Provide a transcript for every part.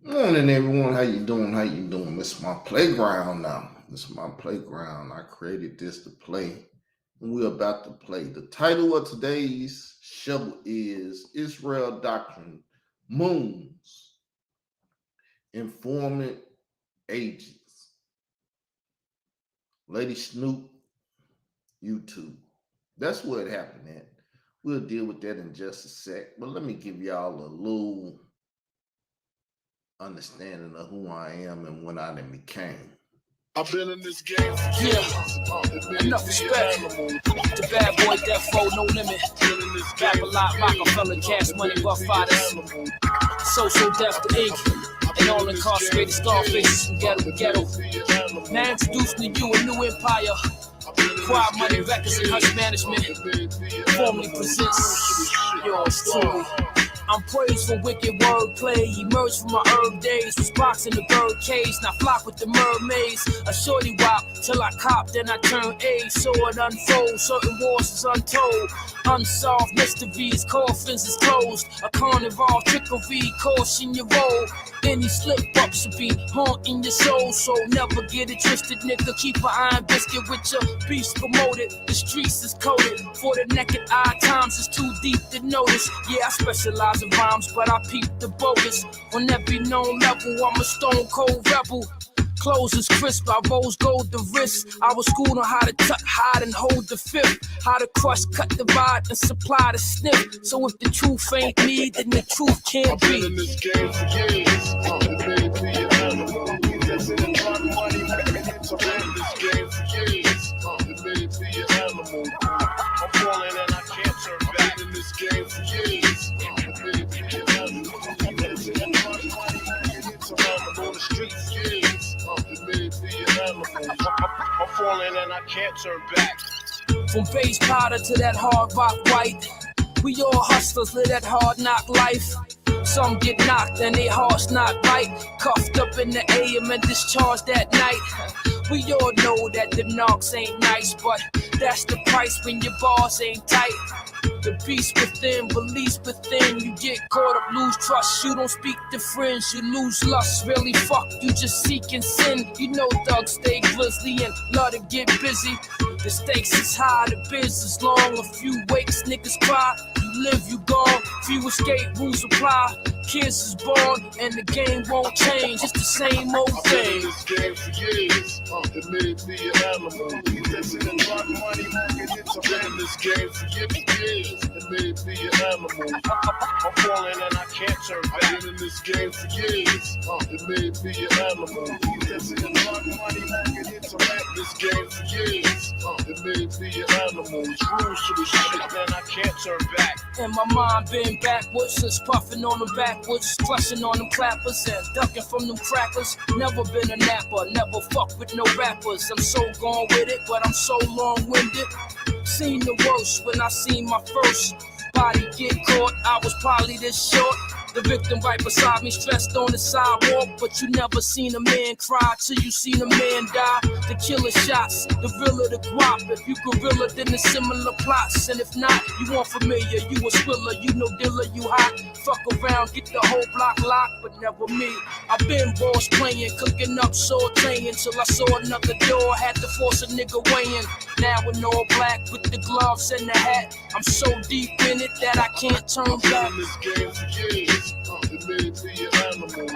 Morning, everyone. How you doing? How you doing? This is my playground now. This is my playground. I created this to play, and we're about to play. The title of today's show is Israel Doctrine Moons Informant Agents. Lady Snoop, YouTube. That's where it happened at. We'll deal with that in just a sec. But let me give y'all a little understanding of who I am and what I then became. I've been in this game for years. Enough respect to bad boy, death row, no limit. Rap a lot, Rockefeller, cash money, rough riders. Social death to ink. And all incarcerated star faces from ghetto to ghetto. Now introducing to you a new empire. Quiet Money Records and Hush Management formally presents yours truly. I'm praised for wicked wordplay. Emerged from my herb days, was boxing the bird cage. Now flock with the mermaids. A shorty wop till I cop, then I turn A. Saw it unfold, certain wars is untold. Unsolved mysteries, coffins is closed. A carnival trickery, caution your roll. Any slip ups will be haunting your soul. So never get it twisted, nigga. Keep an iron biscuit with your beast promoted. The streets is coded for the naked eye. Times is too deep to notice. Yeah, I specialize in rhymes, but I peep the bogus. On every known level, I'm a stone cold rebel. Clothes is crisp, I rose gold the wrist. I was schooled on how to tuck, hide, and hold the fifth. How to crush, cut, divide, and supply the sniff. So if the truth ain't me, then the truth can't be. I've been in this game for years. It may be an animal. That's in the blood money. I've been in this game for years. It may be an animal. I'm falling and I can't turn back. In this game for years. It may be an animal. That's in the blood money. It's around on the streets years. It may be an animal. I'm falling and I can't turn back. From base powder to that hard rock white, we all hustlers live that hard knock life. Some get knocked and they hearts not right. Cuffed up in the AM and discharged that night. We all know that the knocks ain't nice, but that's the price when your bars ain't tight. The beast within, beliefs within. You get caught up, lose trust. You don't speak to friends, you lose lust. Really fuck, you just seeking sin. You know thugs stay grizzly and love to get busy. The stakes is high, the biz is long. A few wakes, niggas cry. You live, you gone. Few escape, rules apply. Kids is born, and the game won't change. It's the same old I've been in thing. this game for years. It may be an animal. That's in the blood money. I've been in this game for years. It may be an animal. I'm falling and I can't turn back. I've been in this game for years. It may be an animal. That's in the blood money. This game for years. It may be an animal. It's rules to the shit, man. I can't turn back. And my mind been backwards, just puffing on them backwards, crushing on them clappers and ducking from them crackers. Never been a napper, never fuck with no rappers. I'm so gone with it, but I'm so long-winded. Seen the worst when I seen my first body get caught. I was probably this short. The victim right beside me, stressed on the sidewalk. But you never seen a man cry till you seen a man die. The killer shots, the realer the guap. If you gorilla, then the similar plots. And if not, you want familiar, you a swiller, you no dealer, you hot. Fuck around, get the whole block locked, but never me. I been boss playing, cooking up, sauteing, till I saw another door, had to force a nigga weighing. Now in all black with the gloves and the hat. I'm so deep in it that I can't turn back. In this game for years. It may be an animal.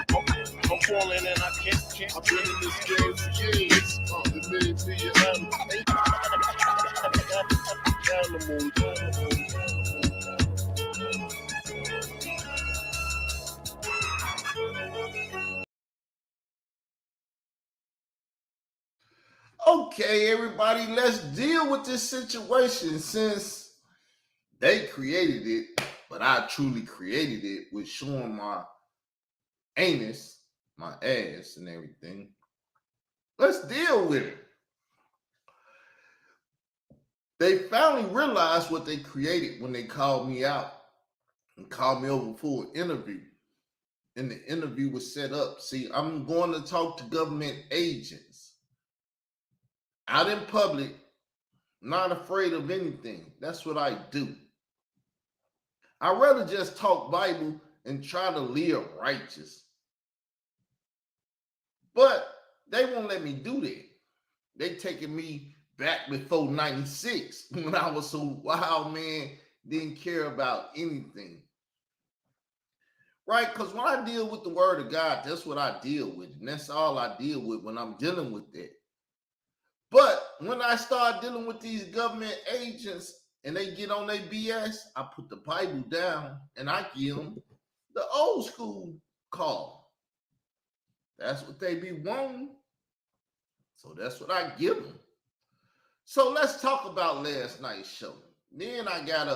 I'm falling and I can't. I've been in this game for years. It may be an animal. Okay, everybody, let's deal with this situation since they created it, but I truly created it with showing my anus, my ass, and everything. Let's deal with it. They finally realized what they created when they called me out and called me over for an interview. And the interview was set up. See, I'm going to talk to government agents out in public, not afraid of anything. That's what I do. I'd rather just talk Bible and try to live righteous But they won't let me do that. They taking me back before 96 when I was so wild, man, didn't care about anything. Right? Because when I deal with the word of God, that's what I deal with. And that's all I deal with when I'm dealing with that. But when I start dealing with these government agents and they get on their BS, I put the Bible down and I give them the old school call. That's what they be wanting. So that's what I give them. So let's talk about last night's show. Then I got a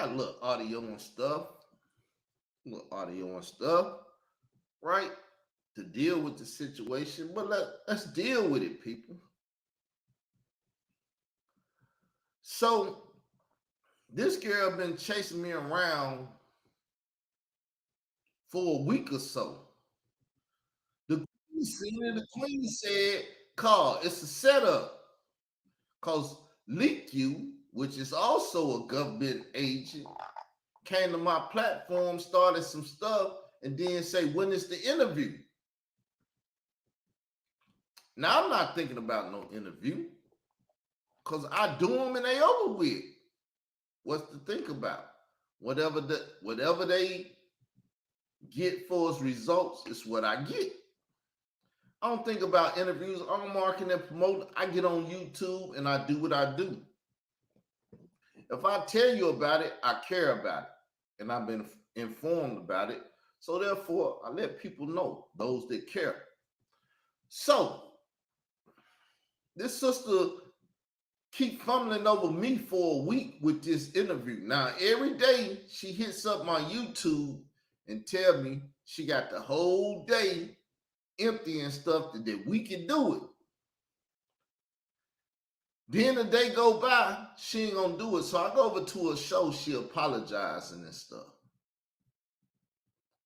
little audio and stuff. Right? To deal with the situation. But let's deal with it, people. So this girl been chasing me around for a week or so. The queen said, Carl, it's a setup. Because Leak, which is also a government agent, came to my platform, started some stuff, and then say, when is the interview? Now, I'm not thinking about no interview because I do them and they over with. What's to think about? Whatever they get for as results is what I get. I don't think about interviews. I'm marketing and promoting. I get on YouTube and I do what I do. If I tell you about it, I care about it. And I've been informed about it. So therefore, I let people know, those that care. So, this sister keep fumbling over me for a week with this interview. Now, every day she hits up my YouTube and tell me she got the whole day empty and stuff that we can do it. Then the day go by, she ain't gonna do it. So I go over to her show, she apologizing and stuff.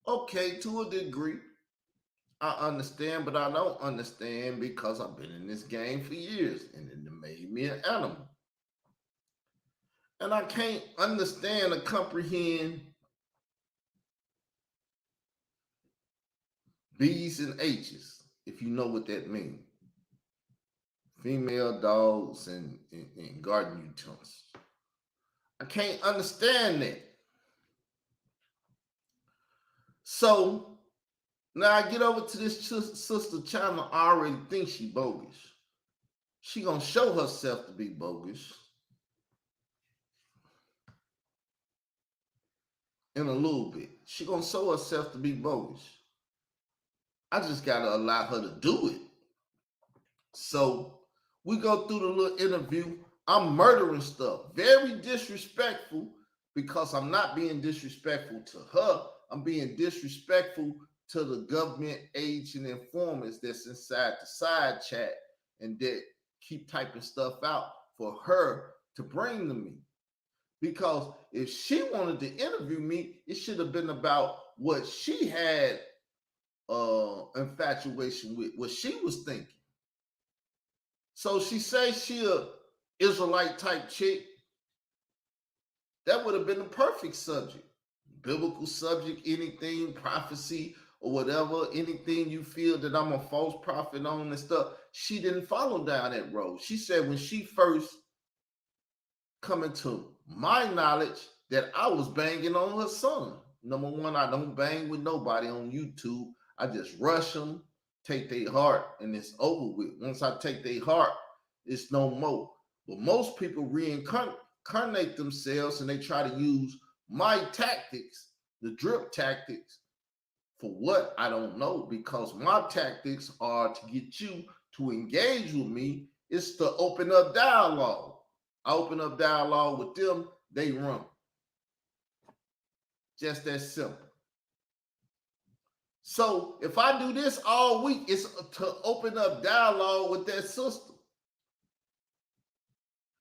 Okay, to a degree, I understand, but I don't understand because I've been in this game for years and it made me an animal. And I can't understand or comprehend B's and H's, if you know what that means. Female dogs and garden utensils. I can't understand that. So now I get over to this sister channel, I already think she bogus. She gonna show herself to be bogus in a little bit. She gonna show herself to be bogus. I just gotta allow her to do it. So we go through the little interview. I'm murdering stuff. Very disrespectful because I'm not being disrespectful to her. I'm being disrespectful to the government agent informants that's inside the side chat and that keep typing stuff out for her to bring to me. Because if she wanted to interview me, it should have been about what she had infatuation with, what she was thinking. So she says she a Israelite type chick. That would have been the perfect subject. Biblical subject, anything, prophecy, or whatever, anything you feel that I'm a false prophet on and stuff. She didn't follow down that road. She said when she first come into my knowledge that I was banging on her son. Number one, I don't bang with nobody on YouTube. I just rush them, take their heart, and it's over with. Once I take their heart, it's no more. But most people reincarnate themselves and they try to use my tactics, the drip tactics, for what? I don't know, because my tactics are to get you to engage with me. It's to open up dialogue. I open up dialogue with them, they run. Just that simple. So if I do this all week, it's to open up dialogue with that sister.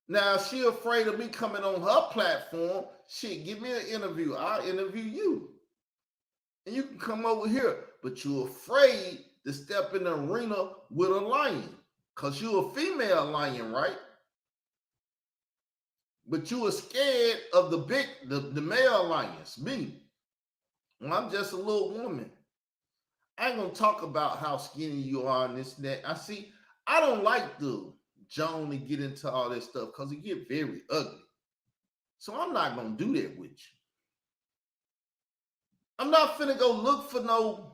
Now, she afraid of me coming on her platform. Shit, give me an interview. I'll interview you. And you can come over here. But you're afraid to step in the arena with a lion. Because you're a female lion, right? But you are scared of the male lions, me. Well, I'm just a little woman. I ain't gonna talk about how skinny you are and this and that. I don't like the Joan to get into all that stuff because it get very ugly. So I'm not gonna do that with you. I'm not finna go look for no,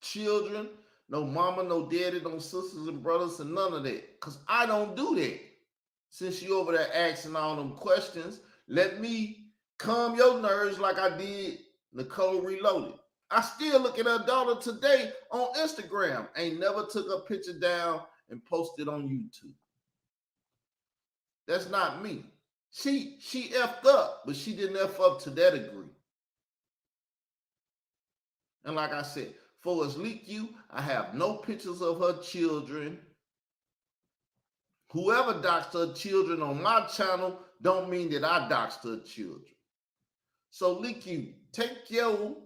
children, no mama, no daddy, no sisters and brothers, and none of that. Cause I don't do that. Since you over there asking all them questions, let me calm your nerves like I did Nicole Reloaded. I still look at her daughter today on Instagram. Ain't never took a picture down and posted on YouTube. That's not me. She effed up, but she didn't F up to that degree. And like I said, for as leak you, I have no pictures of her children. Whoever doxed her children on my channel don't mean that I doxed her children. So leak you, take your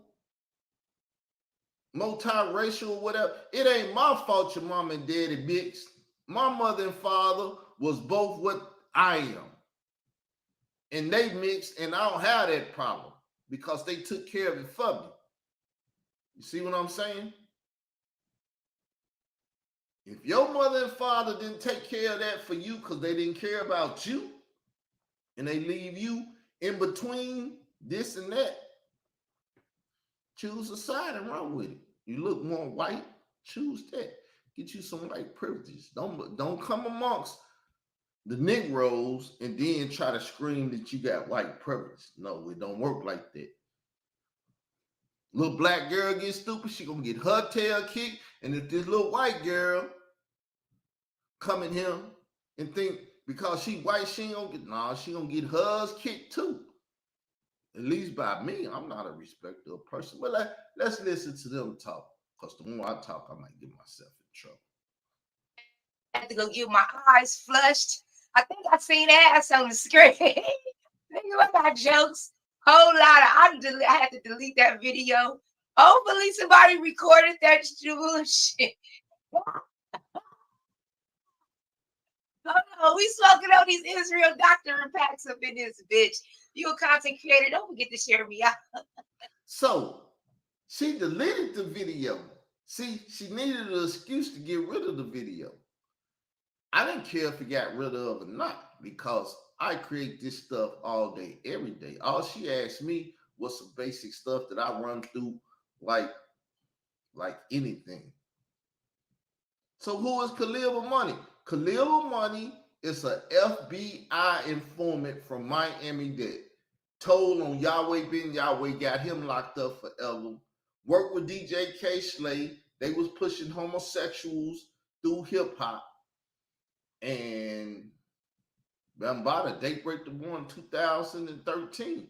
multiracial whatever. It ain't my fault your mom and daddy mixed. My mother and father was both what I am. And they mixed, and I don't have that problem because they took care of it for me. You see what I'm saying? If your mother and father didn't take care of that for you because they didn't care about you, and they leave you in between this and that, choose a side and run with it. You look more white, choose that. Get you some white privileges. Don't come amongst the Negroes and then try to scream that you got white privilege. No, it don't work like that. Little black girl gets stupid, she gonna get her tail kicked. And if this little white girl come in here and think because she white, she ain't gonna get, nah, she gonna get hers kicked too. At least by me, I'm not a respecter of person. But let's listen to them talk. Because the more I talk, I might get myself in trouble. I had to go get my eyes flushed. I think I seen ass on the screen. Nigga, I got jokes. Whole lot of, I had to delete that video. Hopefully somebody recorded that shit. Oh, we smoking on these Israel doctor packs up in this bitch. You a content creator, don't forget to share me out. So she deleted the video. See, she needed an excuse to get rid of the video. I didn't care if he got rid of it or not because I create this stuff all day, every day. All she asked me was some basic stuff that I run through like anything. So who is Khalil Money? Khalil Money is an FBI informant from Miami that told on Yahweh Ben Yahweh, got him locked up forever. Worked with DJ K-Slay. They was pushing homosexuals through hip hop. And Bambaataa, they break the war in 2013.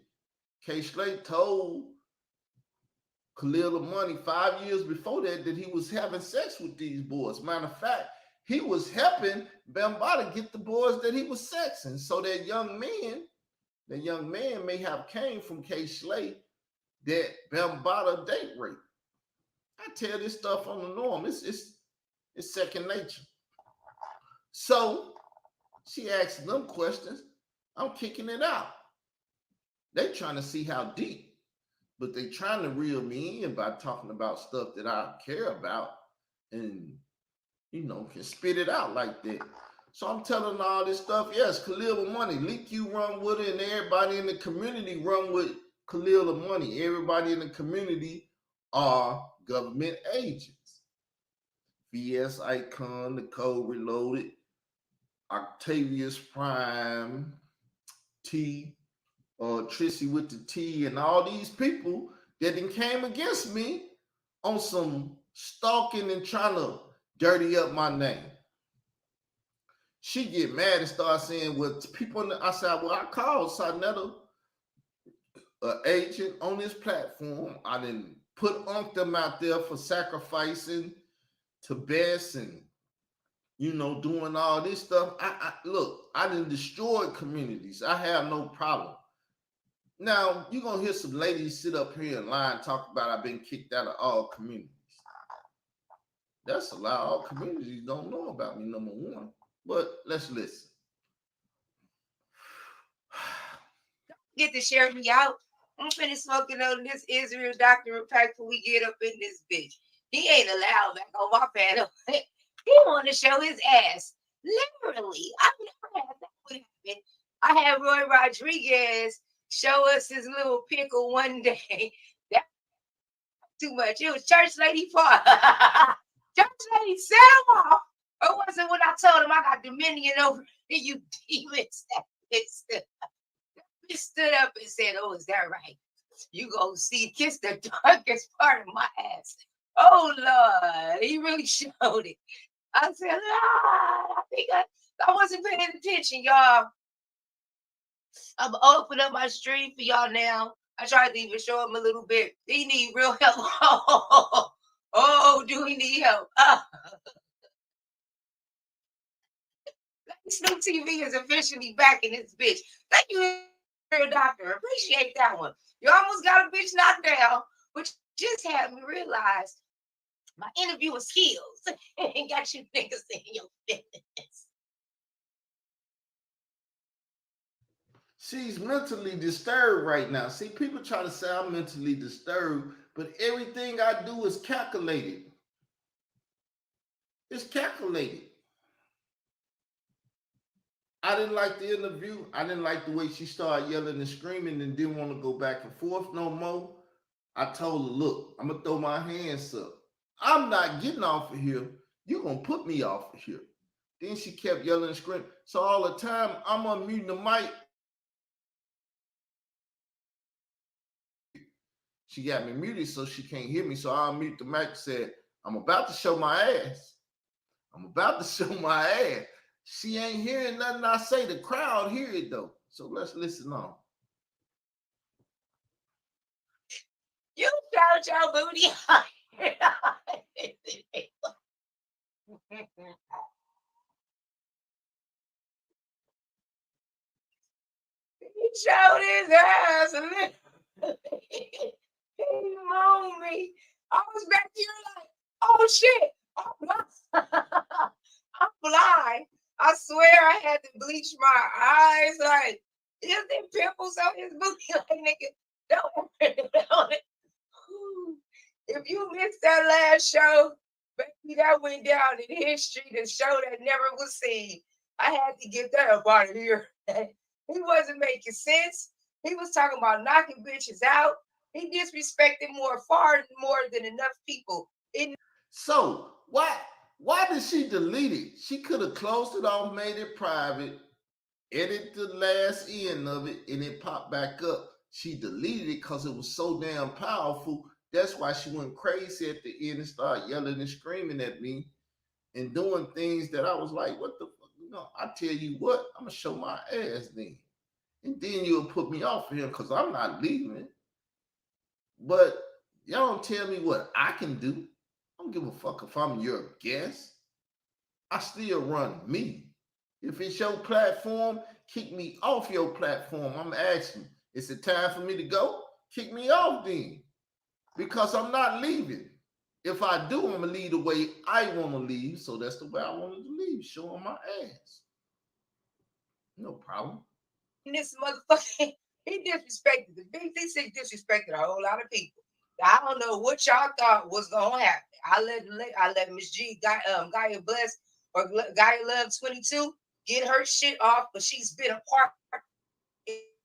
K-Slay told Khalil Money 5 years before that he was having sex with these boys. Matter of fact, he was helping Bambaataa get the boys that he was sexing. So that young man may have came from K-Slay that Bambaataa date rape. I tell this stuff on the norm. It's second nature. So she asked them questions. I'm kicking it out. They trying to see how deep, but they trying to reel me in by talking about stuff that I care about and, can spit it out like that. So I'm telling all this stuff. Yes, Khalil Money. Leak you run with it, and everybody in the community run with Khalil Money. Everybody in the community are government agents. VS Icon, Nicole Reloaded, Octavius Prime, T, Trissy with the T, and all these people that then came against me on some stalking and trying to dirty up my name. She get mad and start saying, well, people, I said, well, I called Sarnetta, an agent on this platform. I didn't put them out there for sacrificing to Bess and, doing all this stuff. Look, I didn't destroy communities. I have no problem. Now, you're going to hear some ladies sit up here and lie and talk about I've been kicked out of all communities. That's a lie. All communities don't know about me, number one. But let's listen. Get to share me out. I'm finna smoking on this Israel document pack before we get up in this bitch. He ain't allowed back on my panel. He want to show his ass. Literally, I've never had that would happen. I had Roy Rodriguez show us his little pickle one day. That too much. It was church lady fault. Church lady set him off. Or was it when I told him I got dominion over you demons? He stood up and said, "Oh, is that right? You gonna see, kiss the darkest part of my ass." Oh Lord, he really showed it. I said, "Lord, I think I wasn't paying attention, y'all." I'm opening up my stream for y'all now. I tried to even show him a little bit. He need real help. Oh, do he need help? Snoop TV is officially back in this bitch. Thank you, real doctor. Appreciate that one. You almost got a bitch knocked down, which just had me realize my interviewer skills and got you niggas in your business. She's mentally disturbed right now. See, people try to say I'm mentally disturbed, but everything I do is calculated. It's calculated. I didn't like the interview. I didn't like the way she started yelling and screaming and didn't want to go back and forth no more. I told her, look, I'm going to throw my hands up. I'm not getting off of here. You're going to put me off of here. Then she kept yelling and screaming. So all the time, I'm unmuting the mic. She got me muted so she can't hear me. So I unmute the mic and said, I'm about to show my ass. I'm about to show my ass. She ain't hearing nothing I say. The crowd hear it though. So let's listen on. You showed your booty. He showed his ass and he moaned me. I was back here like, oh shit, I'm blind. I swear I had to bleach my eyes. Like, is there pimples on his booty? Like, nigga, don't. If you missed that last show, baby, that went down in history, the show that never was seen. I had to get that up out of here. He wasn't making sense. He was talking about knocking bitches out. He disrespected far more than enough people. So why did she delete it? She could have closed it off, made it private, edited the last end of it, and it popped back up. She deleted it because it was so damn powerful. That's why she went crazy at the end and started yelling and screaming at me and doing things that I was like, what the fuck? You know, I tell you what, I'm gonna show my ass then. And then you'll put me off of him because I'm not leaving. But y'all don't tell me what I can do. I don't give a fuck if I'm your guest. I still run me. If it's your platform, kick me off your platform. I'm asking, is it time for me to go? Kick me off then. Because I'm not leaving. If I do, I'm going to leave the way I want to leave. So that's the way I wanted to leave, showing my ass. No problem. This motherfucker, he disrespected the big. He said disrespected a whole lot of people. I don't know what y'all thought was gonna happen. I let Miss G, Gaia Bless or Gaia Love 22 get her shit off, but she's been a part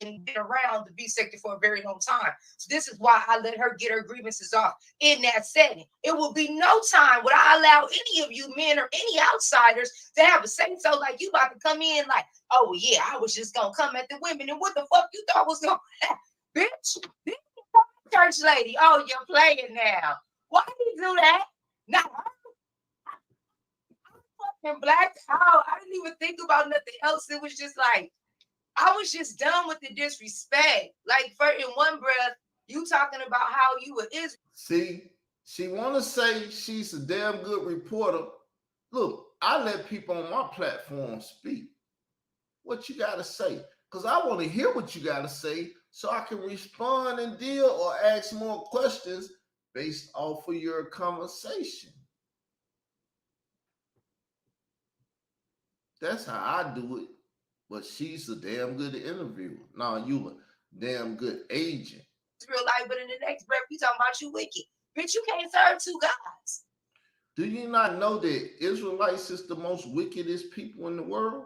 and been around the B sector for a very long time. So this is why I let her get her grievances off in that setting. It will be no time would I allow any of you men or any outsiders to have a say so like you about to come in like, oh yeah, I was just gonna come at the women and what the fuck you thought was gonna happen? Bitch, church lady. Oh, you're playing now. Why did you do that? Now I'm fucking blacked out. I didn't even think about nothing else. It was just like I was just done with the disrespect. Like, for in one breath, you talking about how you were Israel. See, she want to say she's a damn good reporter. Look, I let people on my platform speak. What you got to say? Because I want to hear what you got to say so I can respond and deal or ask more questions based off of your conversation. That's how I do it. But she's a damn good interviewer. Now you a damn good agent. Israelite, but in the next breath, you talking about you wicked. Bitch, you can't serve two gods. Do you not know that Israelites is the most wickedest people in the world?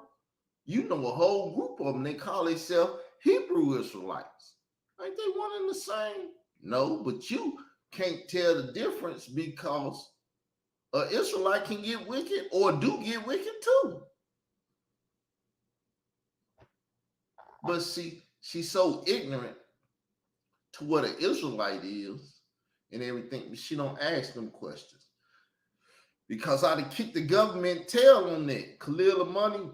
You know a whole group of them. They call themselves Hebrew Israelites. Ain't they one and the same? No, but you can't tell the difference because an Israelite can get wicked or do get wicked too. But see, she's so ignorant to what an Israelite is and everything, but she don't ask them questions. Because I'd have kicked the government tail on that. Khalil Money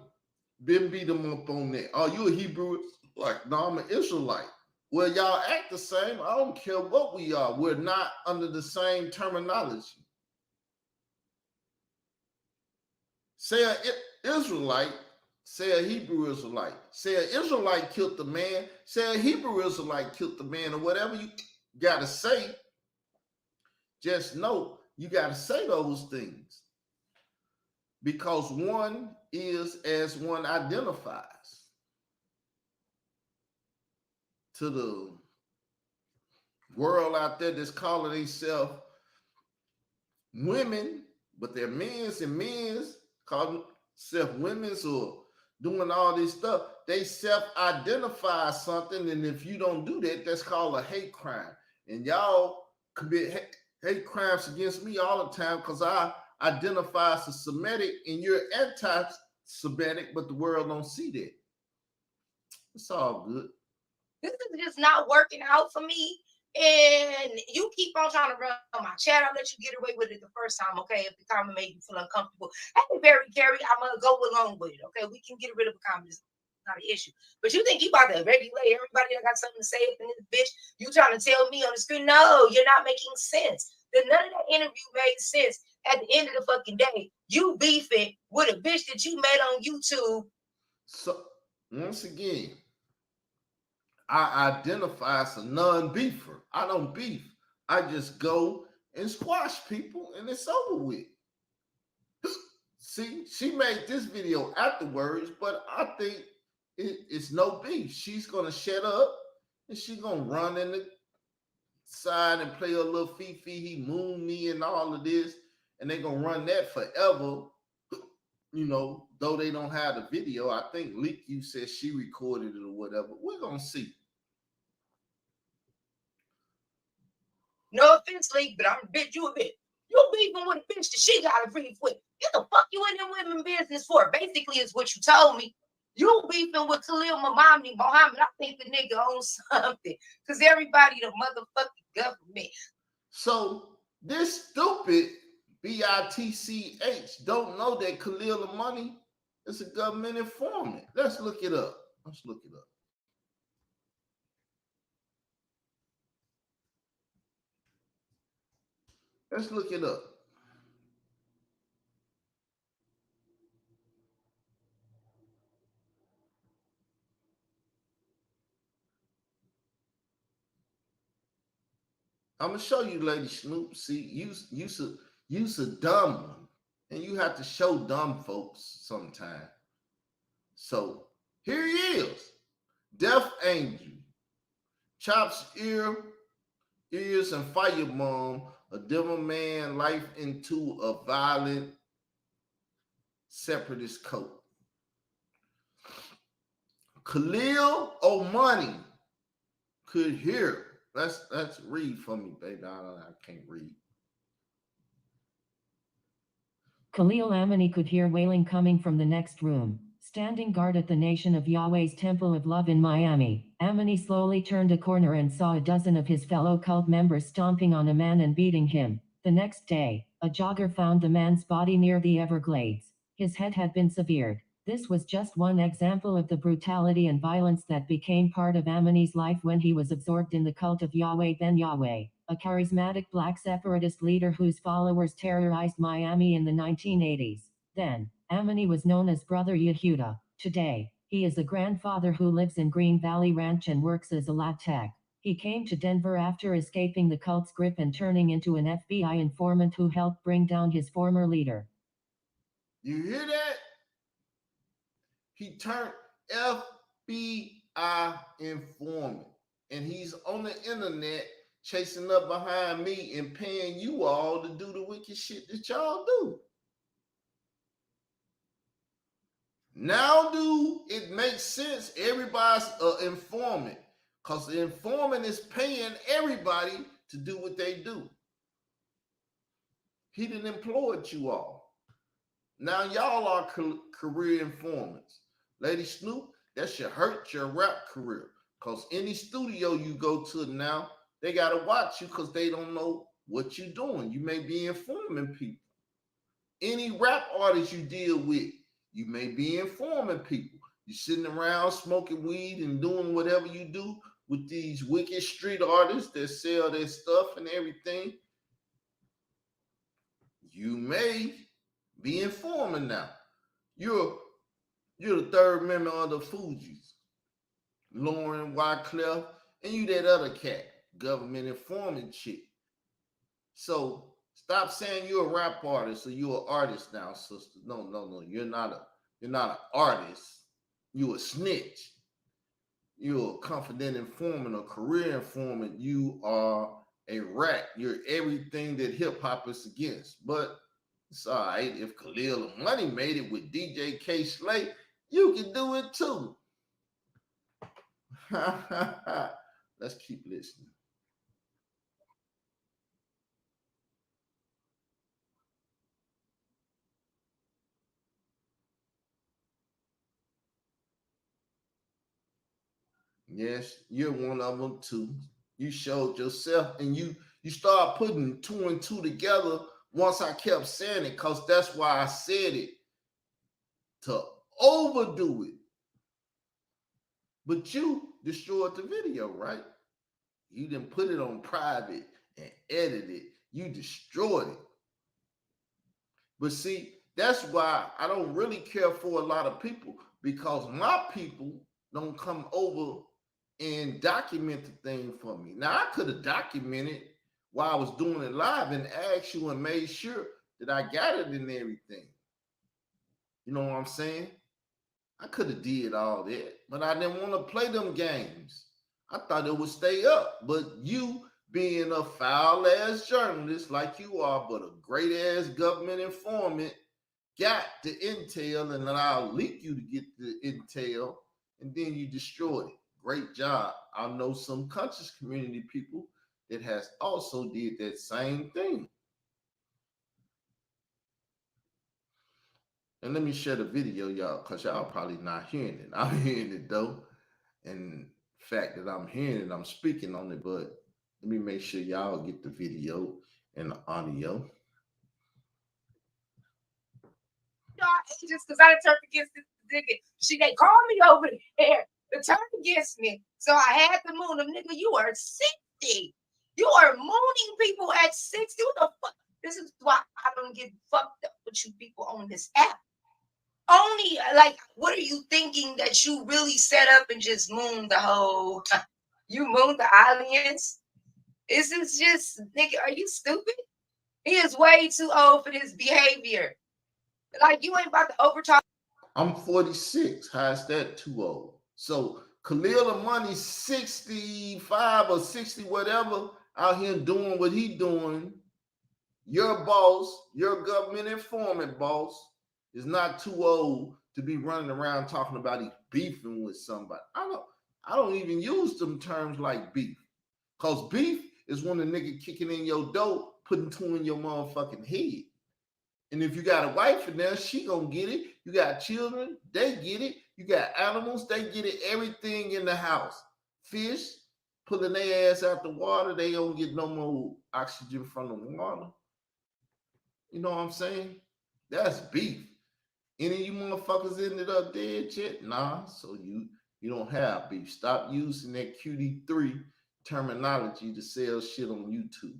been beat them up on that. Oh, you a Hebrew? Like, no, I'm an Israelite. Well, y'all act the same. I don't care what we are. We're not under the same terminology. Say an Israelite, say a Hebrew Israelite. Say an Israelite killed the man. Say a Hebrew Israelite killed the man, or whatever you got to say. Just know you got to say those things. Because one is as one identifies. To the world out there that's calling themselves women, but they're men's and men's, calling themselves women's or doing all this stuff, they self-identify something, and if you don't do that, that's called a hate crime. And y'all commit hate crimes against me all the time because I identify as a Semitic and you're anti-Semitic, but the world don't see that. It's all good. This is just not working out for me. And you keep on trying to run on my chat. I'll let you get away with it the first time, okay? If the comment made you feel uncomfortable. Hey, Carrie, I'm going to go along with it, okay? We can get rid of a comment. It's not an issue. But you think you about to regulate everybody that got something to say up in this bitch? You trying to tell me on the screen? No, you're not making sense. Then none of that interview made sense. At the end of the fucking day, you beefing with a bitch that you met on YouTube. So, once again, I identify as a non-beefer. I don't beef. I just go and squash people and it's over with. See, she made this video afterwards, but I think it's no beef. She's going to shut up and she's going to run in the side and play a little Fifi, he mooned me and all of this. And they're going to run that forever. You know, though they don't have the video. I think Leak you said she recorded it or whatever. We're going to see. No offense, Leak, but I'm a bitch, you a bitch. You beefing with a bitch that she got to beef with. What the fuck you in them women business for? Basically, is what you told me. You beefing with Khalil Mohammed. I think the nigga owns something. Because everybody, the motherfucking government. So this stupid BITCH don't know that Khalil Money is a government informant. Let's look it up. Let's look it up. Let's look it up. I'm gonna show you, Lady Snoop. See, you's a dumb one, and you have to show dumb folks sometime. So here he is, Death Angel, chops ears and firebomb a devil man life into a violent separatist cult. Khalil O'Money could hear. Let's read for me, baby. I can't read. Khalil Amani could hear wailing coming from the next room. Standing guard at the Nation of Yahweh's Temple of Love in Miami, Amani slowly turned a corner and saw a dozen of his fellow cult members stomping on a man and beating him. The next day, a jogger found the man's body near the Everglades. His head had been severed. This was just one example of the brutality and violence that became part of Amani's life when he was absorbed in the cult of Yahweh Ben Yahweh, a charismatic black separatist leader whose followers terrorized Miami in the 1980s. Then, Amani was known as Brother Yehuda. Today, he is a grandfather who lives in Green Valley Ranch and works as a lab tech. He came to Denver after escaping the cult's grip and turning into an FBI informant who helped bring down his former leader. You hear that? He turned FBI informant. and he's on the internet chasing up behind me and paying you all to do the wicked shit that y'all do. Now, do it makes sense? Everybody's an informant, because the informant is paying everybody to do what they do. He didn't employ you all. Now y'all are career informants. Lady Snoop, that should hurt your rap career, because any studio you go to now, they got to watch you because they don't know what you're doing. You may be informing people. Any rap artist you deal with, you may be informing people. You're sitting around smoking weed and doing whatever you do with these wicked street artists that sell their stuff and everything. You may be informing now. You're the third member of the Fugees, Lauren Wyclef, and you that other cat, government informant chick. So stop saying you're a rap artist or you're an artist now, sister. No. You're not an artist. You're a snitch. You're a confident informant, a career informant. You are a rat. You're everything that hip hop is against. But it's all right. If Khalil Money made it with DJ K Slay, you can do it too. Let's keep listening. Yes, you're one of them too. You showed yourself, and you start putting two and two together once I kept saying it, because that's why I said it, to overdo it. But you destroyed the video, right? You didn't put it on private and edit it. You destroyed it. But see, that's why I don't really care for a lot of people, because my people don't come over and document the thing for me. Now, I could have documented while I was doing it live and asked you and made sure that I got it and everything. You know what I'm saying? I could have did all that, but I didn't want to play them games. I thought it would stay up. But you, being a foul-ass journalist like you are, but a great-ass government informant, got the intel, and then I'll leak you to get the intel, and then you destroyed it. Great job. I know some conscious community people that has also did that same thing. And let me share the video, y'all, because y'all probably not hearing it. I'm hearing it, though. And the fact that I'm hearing it, I'm speaking on it, but let me make sure y'all get the video and the audio. Agents, because I turned against this nigga. They called me over there to turn against me. So I had to moon them. Nigga, you are 60. You are mooning people at 60. What the fuck? This is why I don't get fucked up with you people on this app. Only, like, what are you thinking that you really set up and just moon the whole, you moon the audience? Is this just, nigga, are you stupid? He is way too old for this behavior. Like, you ain't about to overtalk. I'm 46. How is that too old? So Khalil Money 65 or 60, whatever, out here doing what he doing. Your boss, your government informant boss, is not too old to be running around talking about he's beefing with somebody. I don't even use them terms like beef. Because beef is when a nigga kicking in your door, putting two in your motherfucking head. And if you got a wife in there, she gonna get it. You got children, they get it. You got animals, they get it. Everything in the house. Fish, pulling their ass out the water, they don't get no more oxygen from the water. You know what I'm saying? That's beef. Any of you motherfuckers ended up dead yet? Nah, so you don't have beef. Stop using that QD3 terminology to sell shit on YouTube.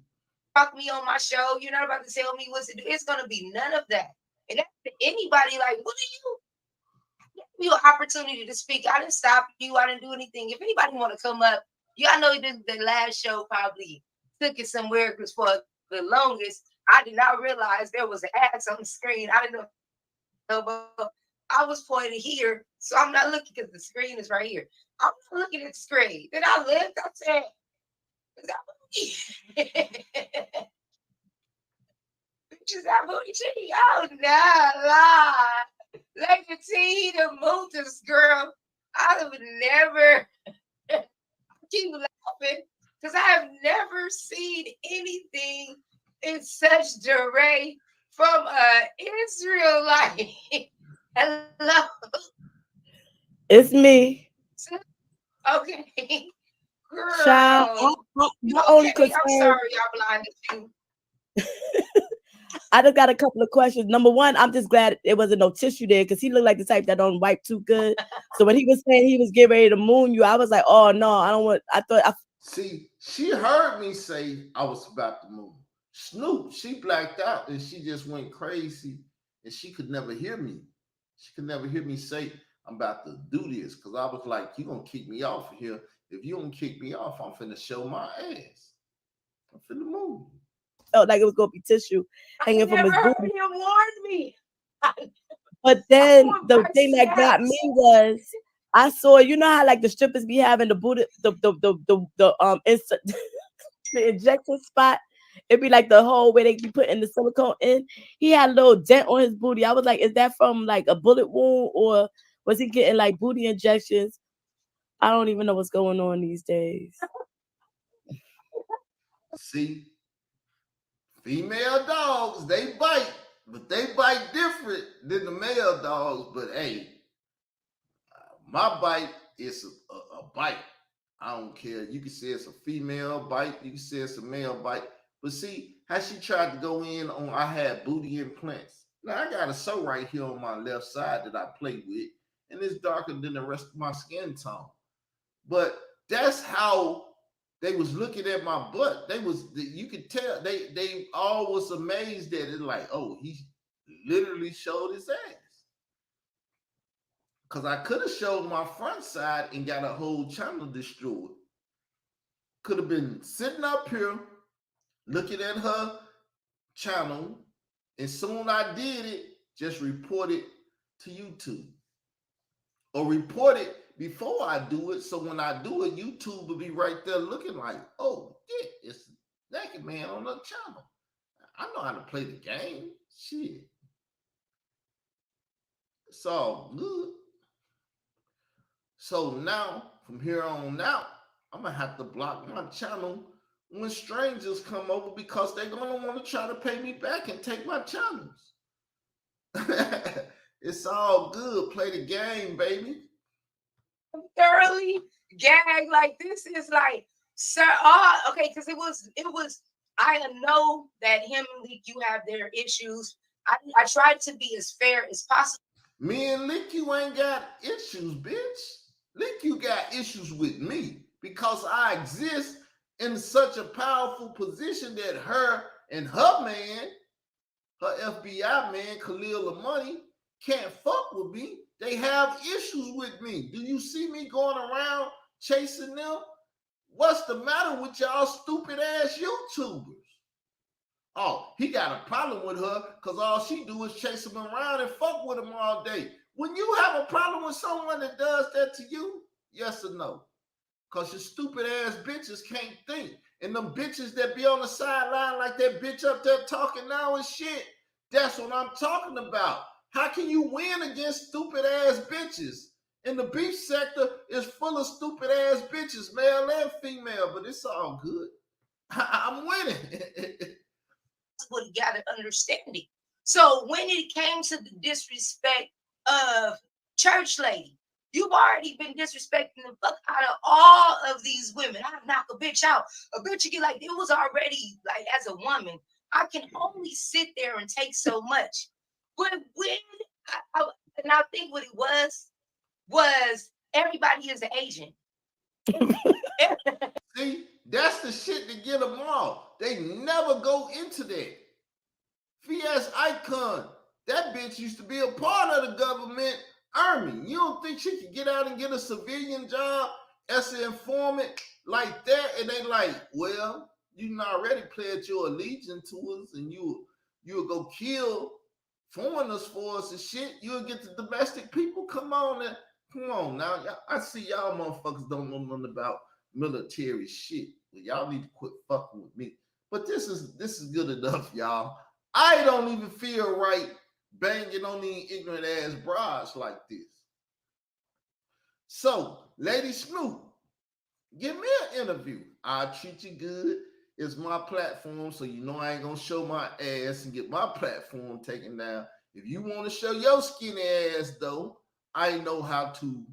Fuck me on my show. You're not about to tell me what to do. It's gonna be none of that. And that's to anybody, like, what are you? Give me an opportunity to speak. I didn't stop you. I didn't do anything. If anybody want to come up, y'all know the last show probably took it somewhere, because for the longest, I did not realize there was an ads on the screen. I didn't know I was pointing here, so I'm not looking because the screen is right here. I'm not looking at the screen. Then I looked, I said, is that booty? Is that booty cheek? Oh, no, Lady T, the Mootus girl. I would never keep laughing because I have never seen anything in such duress from an Israelite. Hello. It's me. Okay. Girl. Child, my Okay, only concern, I'm sorry y'all blinded you. I just got a couple of questions. Number one, I'm just glad it wasn't no tissue there because he looked like the type that don't wipe too good. So when he was saying he was getting ready to moon you, I was like, oh no, I don't want. See, she heard me say I was about to move. Snoop, she blacked out and she just went crazy and she could never hear me. She could never hear me say I'm about to do this because I was like, you're going to kick me off of here. If you don't kick me off, I'm finna show my ass. I'm finna move. Felt like it was going to be tissue hanging from his booty. You warned me. But then the thing that got me was I saw, you know how like the strippers be having the booty, the injection spot. It'd be like the hole where they be putting the silicone in. He had a little dent on his booty. I was like, is that from like a bullet wound or was he getting like booty injections? I don't even know what's going on these days. See, female dogs, they bite, but they bite different than the male dogs. But hey, my bite is a bite. I don't care. You can say it's a female bite. You can say it's a male bite. But see, how she tried to go in on I had booty implants. Now, I got a sew right here on my left side that I play with, and it's darker than the rest of my skin tone. But that's how they was looking at my butt. You could tell, they all was amazed at it, like, oh, he literally showed his ass. Because I could have showed my front side and got a whole channel destroyed. Could have been sitting up here looking at her channel, and soon I did it, just report it to YouTube. Or report it before I do it, so when I do it, YouTube will be right there looking like, oh, yeah, it's Naked Man on the channel. I know how to play the game. Shit. It's all good. So now, from here on out, I'm going to have to block my channel when strangers come over because they're going to want to try to pay me back and take my channels. It's all good. Play the game, baby. Thoroughly gagged. Like, this is like, sir, okay, because it was, I know that him and Leak, you have their issues. I tried to be as fair as possible. Me and Lick, you ain't got issues, bitch. Lick, you got issues with me because I exist in such a powerful position that her and her man, her FBI man, Khalil Money, can't fuck with me. They have issues with me. Do you see me going around chasing them? What's the matter with y'all stupid ass YouTubers? Oh, he got a problem with her because all she do is chase him around and fuck with him all day. When you have a problem with someone that does that to you, yes or no? Because your stupid ass bitches can't think. And them bitches that be on the sideline like that bitch up there talking now and shit, that's what I'm talking about. How can you win against stupid ass bitches? And the beef sector is full of stupid ass bitches, male and female, but it's all good. I'm winning. What he got an understanding. So when it came to the disrespect of Church Lady, you've already been disrespecting the fuck out of all of these women. I knock a bitch out. A bitch you get like, it was already like, as a woman, I can only sit there and take so much. But when I think what it was everybody is an agent. See, that's the shit to get them all. They never go into that. Fias Icon, that bitch used to be a part of the government army. You don't think she could get out and get a civilian job as an informant like that? And they like, well, you already pledged your allegiance to us and you'll go kill foreigners for us and shit. You'll get the domestic people. Come on now. I see y'all motherfuckers don't know nothing about military shit. Well, y'all need to quit fucking with me. But this is good enough, y'all. I don't even feel right banging on these ignorant ass brides like this. So, Lady Snoop, give me an interview. I'll treat you good. It's my platform, so you know I ain't gonna show my ass and get my platform taken down. If you want to show your skinny ass, though, I know how to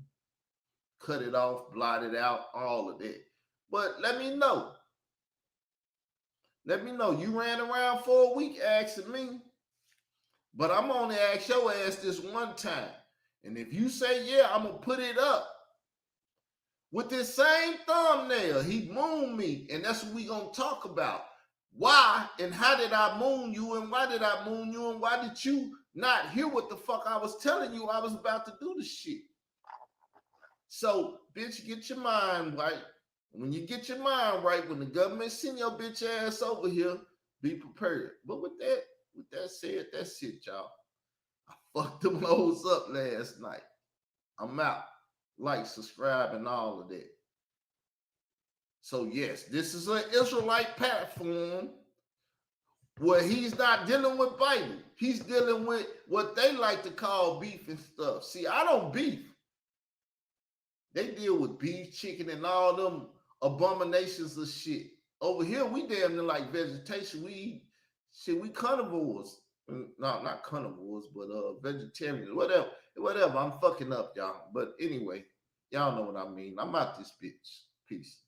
cut it off, blot it out, all of that. But let me know. Let me know. You ran around for a week asking me, but I'm only ask your ass this one time. And if you say, yeah, I'm gonna put it up with this same thumbnail, he mooned me, and that's what we gonna talk about. Why and how did I moon you, and why did I moon you, and why did you not hear what the fuck I was telling you I was about to do the shit? So, bitch, get your mind right. When you get your mind right, when the government send your bitch ass over here, be prepared. But with that said, that's it, y'all. I fucked them hoes up last night. I'm out. Like, subscribe, and all of that. So, yes, this is an Israelite platform where he's not dealing with Bible. He's dealing with what they like to call beef and stuff. See, I don't beef. They deal with beef, chicken, and all them abominations of shit. Over here, we damn near like vegetation. We eat shit. We carnivores. No, not carnivores, but vegetarians. Whatever. I'm fucking up, y'all. But anyway, y'all know what I mean. I'm out this bitch. Peace.